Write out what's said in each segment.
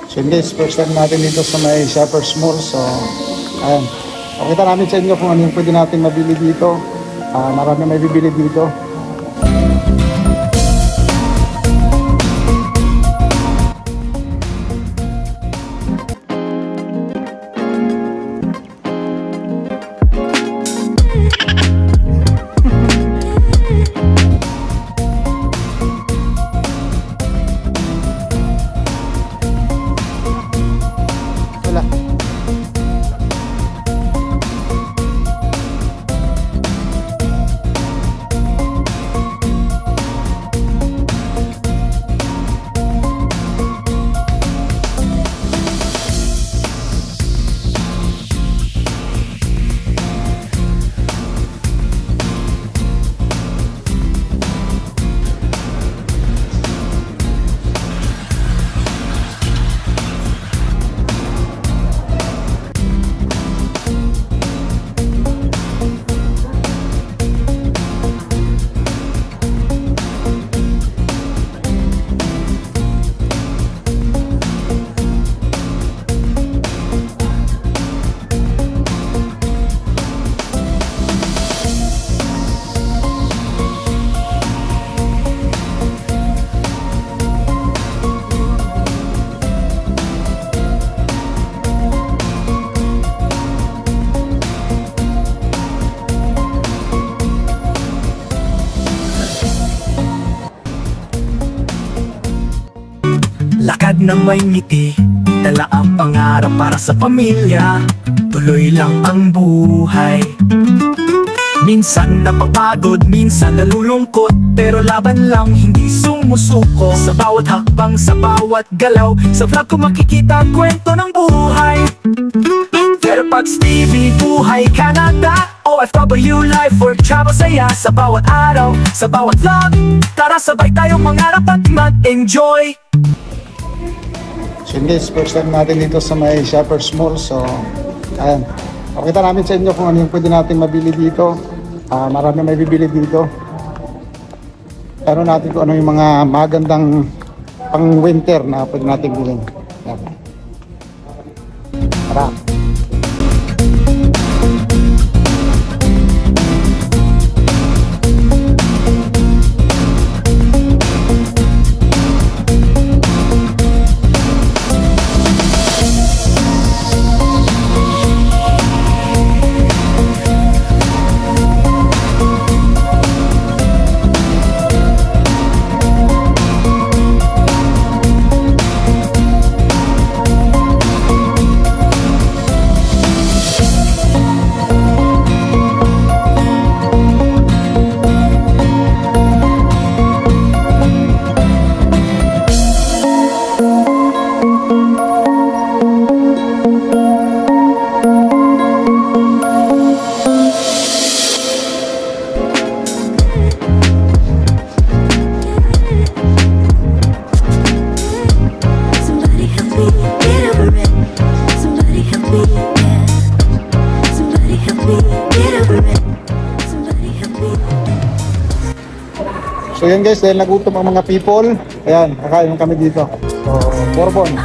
So guys, first time natin dito sa may Shoppers Mall. So, ayan. Pakita namin sa inyo kung ano yung pwede natin mabili dito. Marami may bibili dito. Lakad na may ngiti, dala ang pangarap para sa pamilya. Tuloy lang ang buhay. Minsan napapagod, minsan nalulungkot, pero laban lang, hindi sumusuko. Sa bawat hakbang, sa bawat galaw, sa vlog ko makikita ang kwento ng buhay. Fairfax TV, Buhay Canada, OFW life, work, travel, saya. Sa bawat araw, sa bawat vlog, tara sabay tayong mangarap at mag-enjoy. So guys, first time natin dito sa may Shoppers Mall. So, ayan. Pakita namin sa inyo kung ano yung pwede natin mabili dito. Marami may bibili dito. Pero natin kung ano yung mga magandang pang winter na pwede natin bilhin. Ayan. Tara. So yan guys, dahil nagutom ang mga people, ayan, kakain kami dito. So, Bourbon.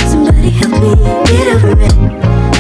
Somebody help me get over it.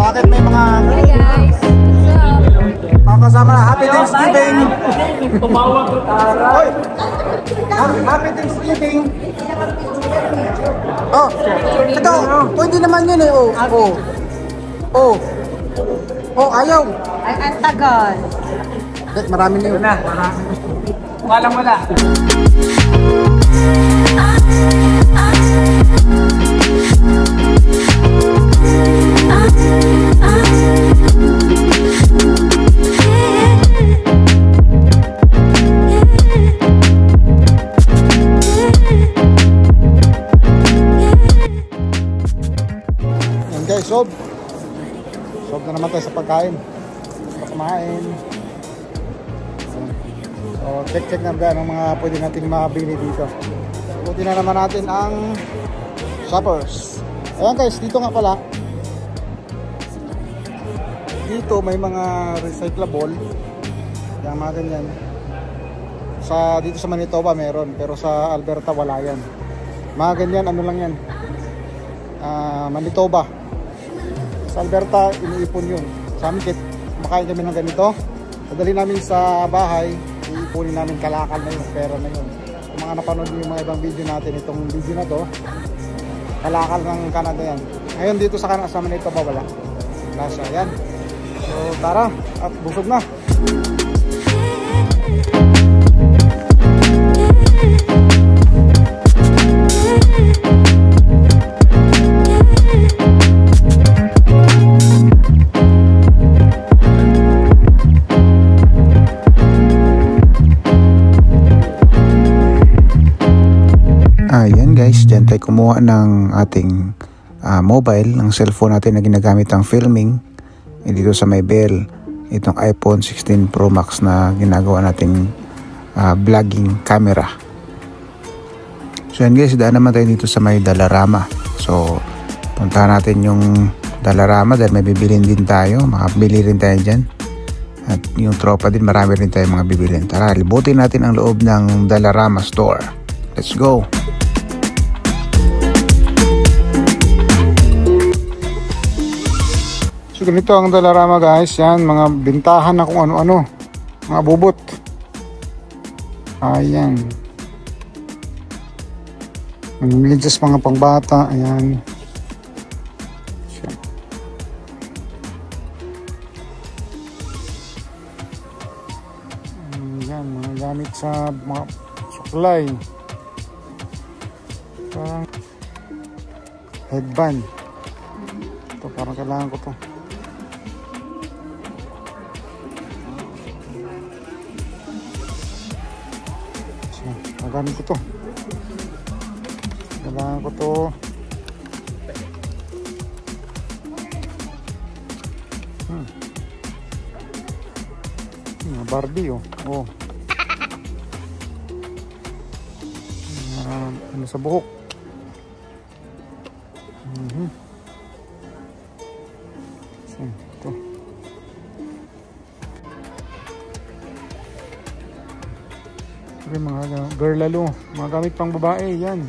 Bakit may mga kasama na? Happy Thanksgiving! Hoy! Happy Thanksgiving! Oh, ito, pwede naman yun eh. Oh, ayaw. Ay, ang tagal. Marami na yun. Wala. Yan guys, sob na naman tayo sa pagkain. Kumain. So, check na ba ang mga pwede nating mabili dito. Buti na naman natin ang shoppers. Ayan guys, dito nga pala. Dito may mga recyclable. Yung mga ganyan. Dito sa Manitoba meron, pero sa Alberta wala yan. Mga ganyan, ano lang yan. Manitoba. Sa Alberta, iniipon yun. Sa amin, makain kami ng ganito. Padali namin sa bahay, iipunin namin kalakal na yun, pera na yun. Kung mga napanood nyo yung mga ibang video natin, itong video na to, kalakal ng Canada yan. Ngayon dito sa Manitoba wala. Wala siya, yan. So tara, at busog na. Ayan guys, dyan tayo kumuha ng ating mobile, ng cellphone natin na ginagamit ang filming. Dito sa may Bell, itong iPhone 16 Pro Max na ginagawa nating vlogging camera. So yan guys, daan naman tayo dito sa may Dollarama. So puntahan natin yung Dollarama dahil may bibilin din tayo, makabili rin tayo dyan. At yung tropa din, marami rin tayo mga bibilin. Tara, libutin natin ang loob ng Dollarama store. Let's go! So ganito ang Dollarama guys, yan, mga bintahan na kung ano-ano, mga bubot. Ayan. Medyas mga pangbata, ayan. Ayan, mga gamit sa mga suklay. Parang headband. Ito, parang kailangan ko to. Gamit ko to. Kailangan ko to. Barbie oh. Ano sa buhok. So, ito. Mga girl lalo, mga gamit pang babae, yan.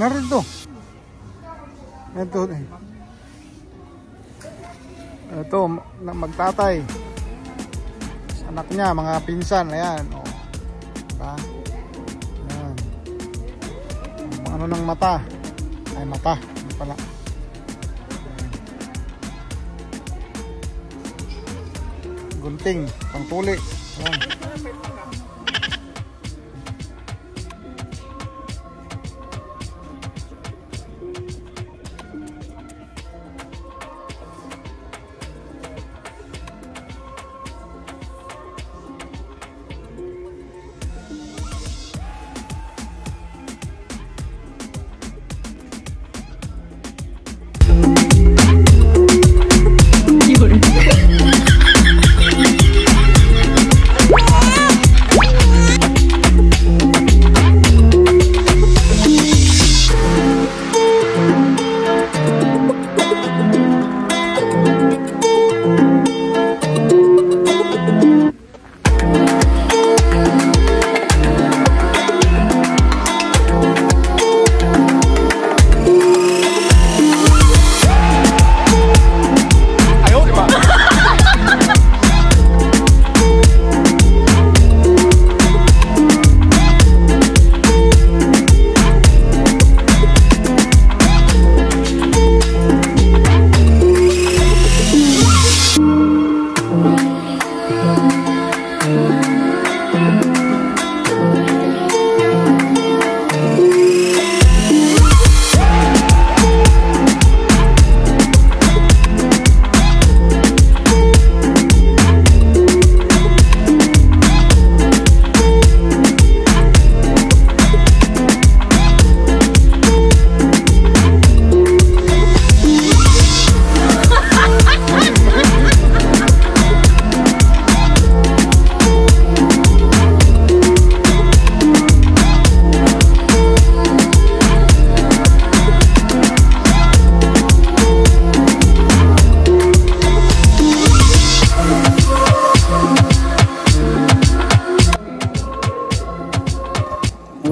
Narito. Ito, magtatay. Anak niya, mga pinsan, ayan. O, diba? Ayan. Ano ng mata? Ay, mata. Ano pala? Ayan. Gunting, pangtuli. Ayan.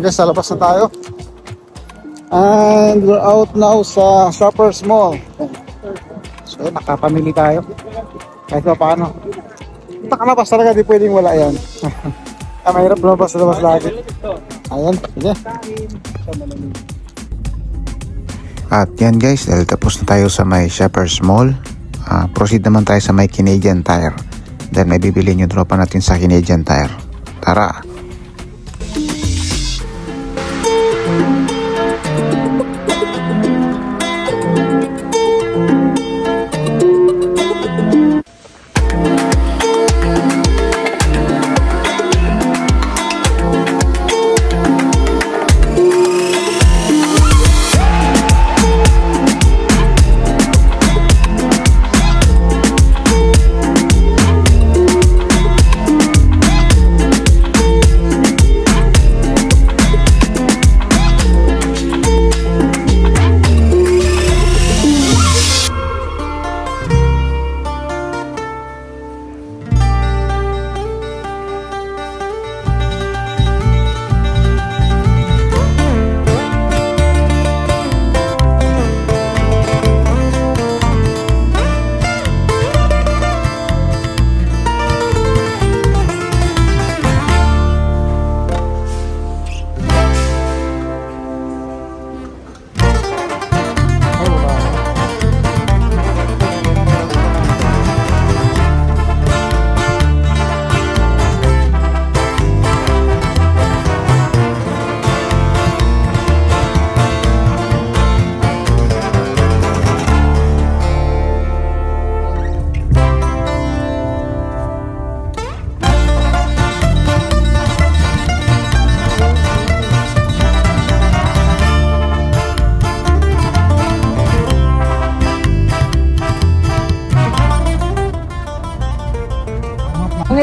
Guys, sa labas na tayo. And we're out now sa Shoppers Mall. So, nakapamili tayo. Kahit pa paano. Nakalabas talaga, di pwedeng wala yan. Mahirap lumabas na labas lagi. Ayan, sige. At yan guys, dahil tapos na tayo sa may Shoppers Mall, proceed naman tayo sa may Canadian Tire. Dahil may bibili yung tropa natin sa Canadian Tire. Tara!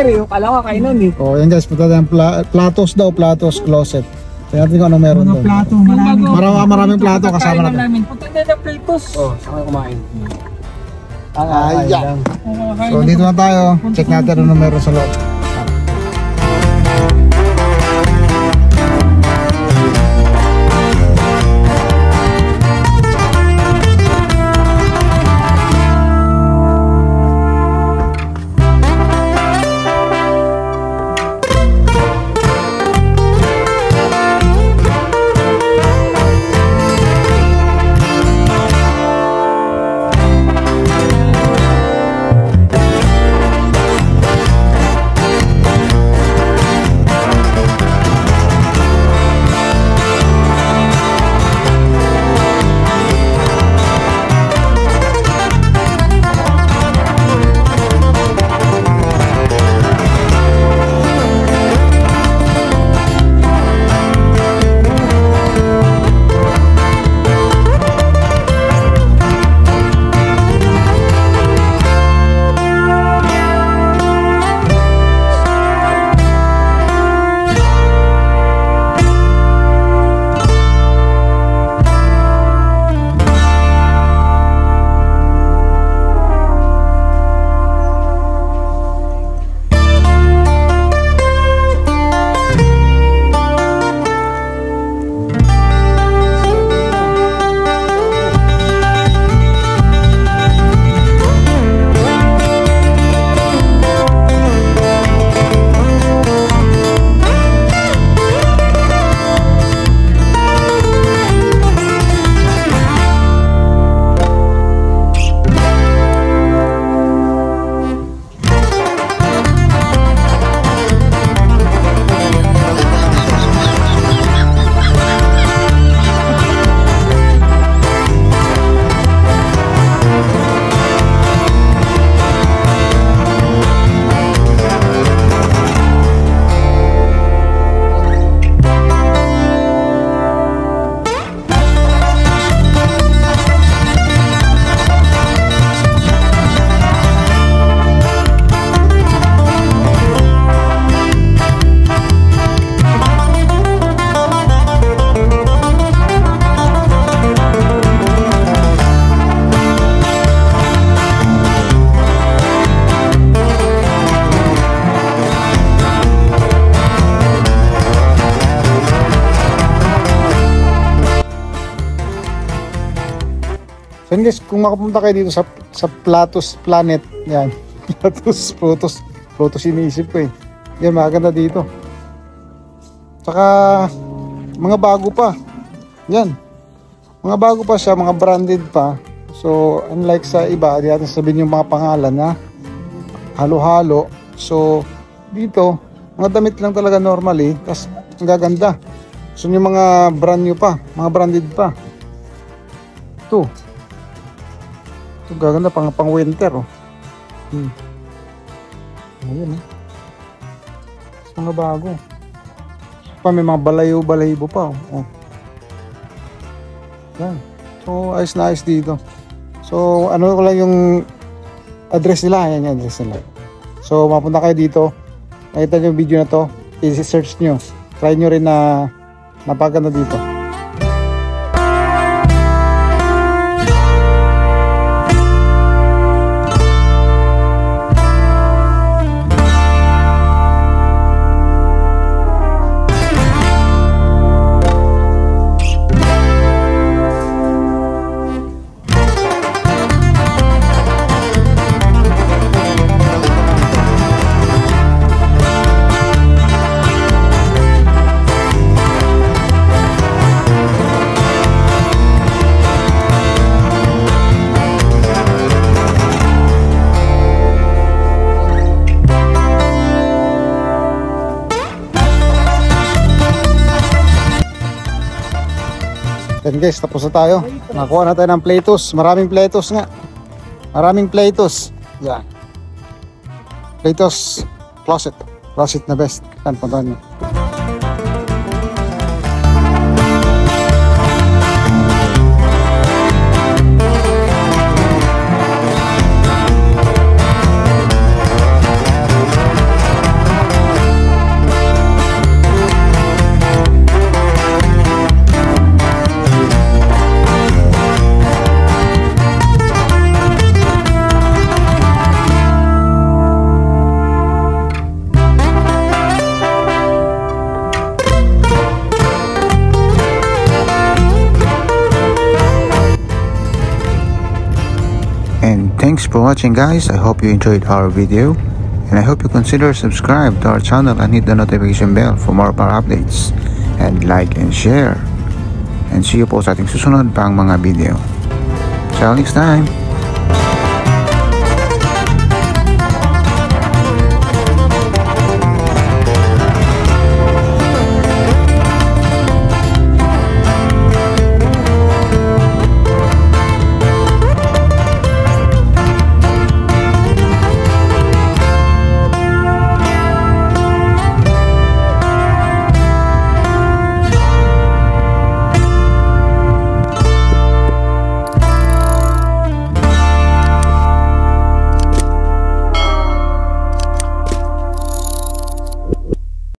Yung kala ko kainan eh. Oh, yan guys, punta tayo Platos daw, Platos Closet. Tingnan natin kung ano meron doon. Plato, Maraming plato kasama natin. Punta tayo ng platos. Oh, saan kayo kumain? Ayan. So dito na tayo. Check natin ano meron sa loob. So yun guys, kung makapunta kayo dito sa Platus Planet, yan. Protos iniisip ko eh. Yan, maganda dito. Saka, mga bago pa. Yan. Mga bago pa siya, mga branded pa. So, unlike sa iba, di natin sabihin yung mga pangalan na halo-halo. So, dito, mga damit lang talaga normally. Tapos, ang gaganda. So, yung mga brand new pa, mga branded pa. Ito. Ito, gaganda, pang winter. Oh. Ayan, eh. Mga bago. Pa, may mga balayo-balayibo pa. Oh. Yan. So, ayos na ayos dito. So, ano ko lang yung address nila. Ayan yung address nila. So, mapunta kayo dito. Nakita nyo yung video na to. I-search nyo. Try nyo rin na napaganda dito. Then guys, tapos na tayo. Nakuha na tayo ng platos. Maraming platos nga. Maraming platos. Yan. Platos closet. Closet na best. Yan, puntahan nyo. And thanks for watching guys. I hope you enjoyed our video. And I hope you consider subscribe to our channel and hit the notification bell for more of our updates. And like and share. And see you po sa ating susunod pang mga video. Till next time.